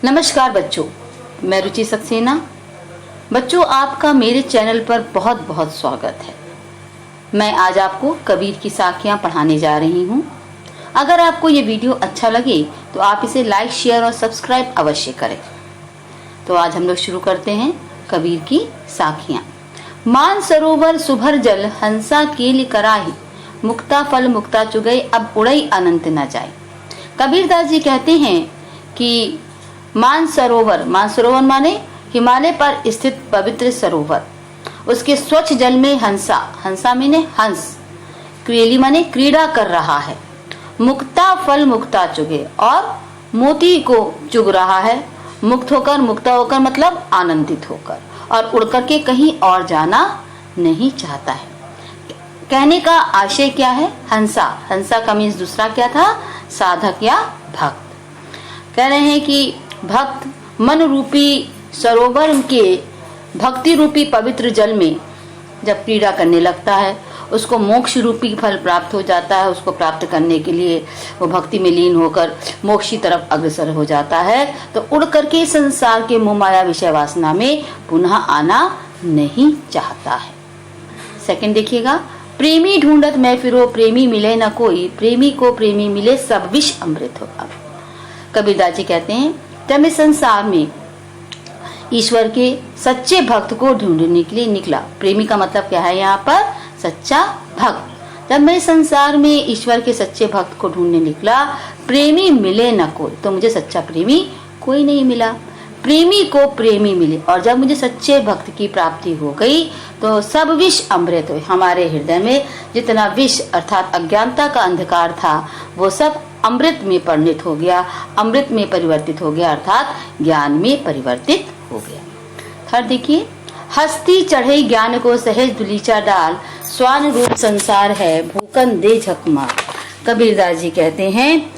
नमस्कार बच्चों, मैं रुचि सक्सेना। बच्चों, आपका मेरे चैनल पर बहुत बहुत स्वागत है। मैं आज आपको कबीर की साखियां पढ़ाने जा रही हूं। अगर आपको ये वीडियो अच्छा लगे तो आप इसे लाइक, शेयर और सब्सक्राइब अवश्य करें। तो आज हम लोग शुरू करते हैं कबीर की साखियां। मान सरोवर सुभर जल, हंसा कील कराही, मुक्ता फल मुक्ता चुगई, अब उड़ई अनंत न जाए। कबीरदास जी कहते हैं कि मान सरोवर माने हिमालय पर स्थित पवित्र सरोवर, उसके स्वच्छ जल में हंसा माने हंस, क्रीली माने क्रीड़ा कर रहा है, मुक्ता फल मुक्ता चुगे, और मोती को चुग रहा है, मुक्ता होकर मतलब आनंदित होकर, और उड़ करके कहीं और जाना नहीं चाहता है। कहने का आशय क्या है? हंसा का मीन्स दूसरा क्या था? साधक या भक्त। कह रहे हैं कि भक्त मन रूपी सरोवर के भक्ति रूपी पवित्र जल में जब क्रीड़ा करने लगता है, उसको मोक्ष रूपी फल प्राप्त हो जाता है। उसको प्राप्त करने के लिए वो भक्ति में लीन होकर मोक्ष की तरफ अग्रसर हो जाता है, तो उड़ करके संसार के मोह माया विषय वासना में पुनः आना नहीं चाहता है। सेकंड देखिएगा, प्रेमी ढूंढत मैं फिरो, प्रेमी मिले न कोई, प्रेमी को प्रेमी मिले सब विष अमृत होगा। कबीरदास जी कहते हैं, जब मैं संसार में ईश्वर के सच्चे भक्त को ढूंढने के लिए निकला, प्रेमी का मतलब क्या है यहाँ पर? सच्चा भक्त। जब मैं संसार में ईश्वर के सच्चे भक्त को ढूंढने निकला, प्रेमी मिले न कोई, तो मुझे सच्चा प्रेमी कोई नहीं मिला। प्रेमी को प्रेमी मिले, और जब मुझे सच्चे भक्त की प्राप्ति हो गई तो सब विष अमृत हुए। हमारे हृदय में जितना विष अर्थात अज्ञानता का अंधकार था, वो सब अमृत में परिणत हो गया, अमृत में परिवर्तित हो गया, अर्थात ज्ञान में परिवर्तित हो गया। थर्ड देखिए, हस्ती चढ़ई ज्ञान को सहज दुलीचा डाल, स्वान रूप संसार है भूकन दे झकमार। कबीरदास जी कहते हैं,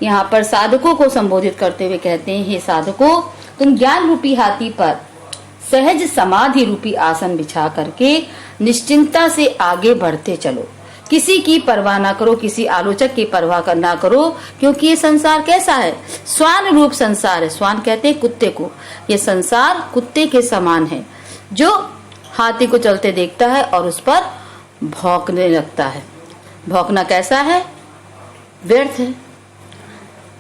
यहाँ पर साधकों को संबोधित करते हुए कहते हैं, हे साधकों, तुम ज्ञान रूपी हाथी पर सहज समाधि रूपी आसन बिछा करके निश्चिंता से आगे बढ़ते चलो। किसी की परवाह ना करो, किसी आलोचक की परवाह ना करो, क्योंकि ये संसार कैसा है? स्वान रूप संसार है। स्वान कहते हैं कुत्ते को। ये संसार कुत्ते के समान है, जो हाथी को चलते देखता है और उस पर भौंकने लगता है। भौंकना कैसा है? व्यर्थ है।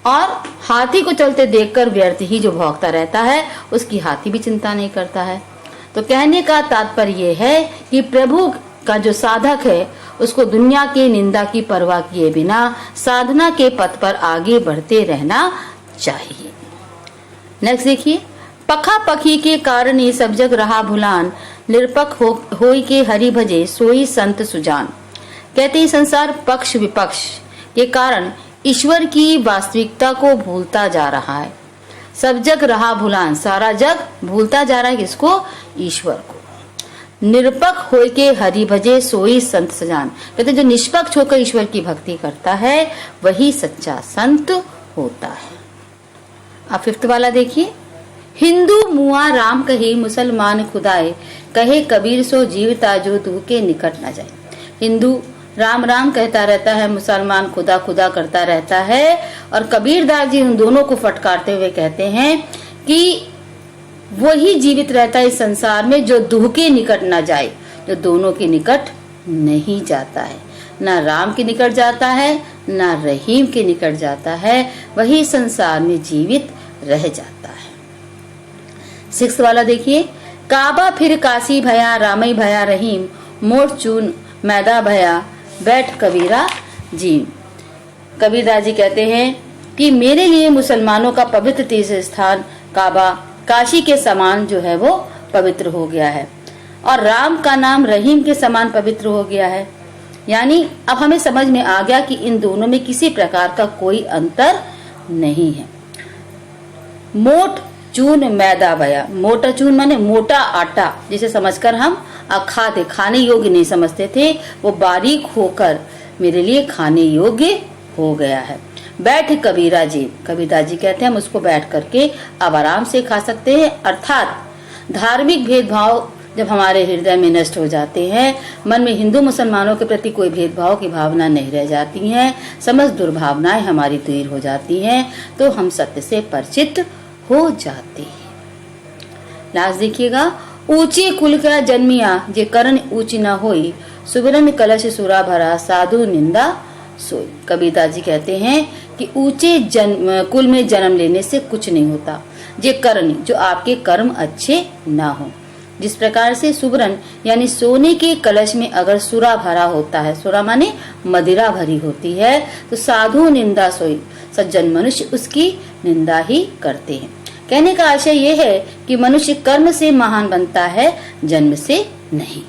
और हाथी को चलते देखकर व्यर्थ ही जो भौंकता रहता है, उसकी हाथी भी चिंता नहीं करता है। तो कहने का तात्पर्य यह है कि प्रभु का जो साधक है, उसको दुनिया के निंदा की परवाह किए बिना साधना के पथ पर आगे बढ़ते रहना चाहिए। नेक्स्ट देखिए, पखा पखी के कारण ये सब जग रहा भुलान, निरपक होई के हरि भजे सोई संत सुजान। कहते हैं, संसार पक्ष विपक्ष के कारण ईश्वर की वास्तविकता को भूलता जा रहा है। सब जग रहा भुलान, सारा जग भूलता जा रहा है किसको? ईश्वर को। निरपक होय के हरि भजे सोई संत सजान। कहते जो निष्पक्ष होकर ईश्वर की भक्ति करता है, वही सच्चा संत होता है। अब फिफ्थ वाला देखिए, हिंदू मुआ राम कहे, मुसलमान खुदाए, कहे कबीर सो जीवता जो तू के निकट न जाए। हिंदू राम राम कहता रहता है, मुसलमान खुदा खुदा करता रहता है, और कबीरदास जी उन दोनों को फटकारते हुए कहते हैं कि वही जीवित रहता है इस संसार में जो दूह के निकट न जाए, जो दोनों के निकट नहीं जाता है। ना राम के निकट जाता है, ना रहीम के निकट जाता है, वही संसार में जीवित रह जाता है। सिक्स्थ वाला देखिए, काबा फिर काशी भया, रामई भया रहीम, मोट चून मैदा भया, बैठ कबीरा जी। कबीरदास जी कहते हैं कि मेरे लिए मुसलमानों का पवित्र तीर्थ स्थान काबा काशी के समान जो है वो पवित्र हो गया है, और राम का नाम रहीम के समान पवित्र हो गया है। यानी अब हमें समझ में आ गया कि इन दोनों में किसी प्रकार का कोई अंतर नहीं है। मोट चून मैदा भया, मोटा चून माने मोटा आटा, जिसे समझकर हम खाने योग्य नहीं समझते थे, वो बारीक होकर मेरे लिए खाने योग्य हो गया है। बैठ कबीरा जी, कबीरदास जी कहते हैं हम उसको बैठ करके अब आराम से खा सकते हैं। अर्थात धार्मिक भेदभाव जब हमारे हृदय में नष्ट हो जाते हैं, मन में हिंदू मुसलमानों के प्रति कोई भेदभाव की भावना नहीं रह जाती है, समस्त दुर्भावनाएं हमारी दूर हो जाती हैं, तो हम सत्य से परिचित हो जाते हैं। लास्ट देखिएगा, ऊंचे कुल का जन्मिया जे करण ऊंची न होई, सुबरन कलश सुरा भरा साधु निंदा सोई। कबीरदास जी कहते हैं कि ऊंचे कुल में जन्म लेने से कुछ नहीं होता, जे करण जो आपके कर्म अच्छे ना हो। जिस प्रकार से सुबरन यानी सोने के कलश में अगर सुरा भरा होता है, सुरा माने मदिरा भरी होती है, तो साधु निंदा सोई, सज्जन मनुष्य उसकी निंदा ही करते हैं। कहने का आशय यह है कि मनुष्य कर्म से महान बनता है, जन्म से नहीं।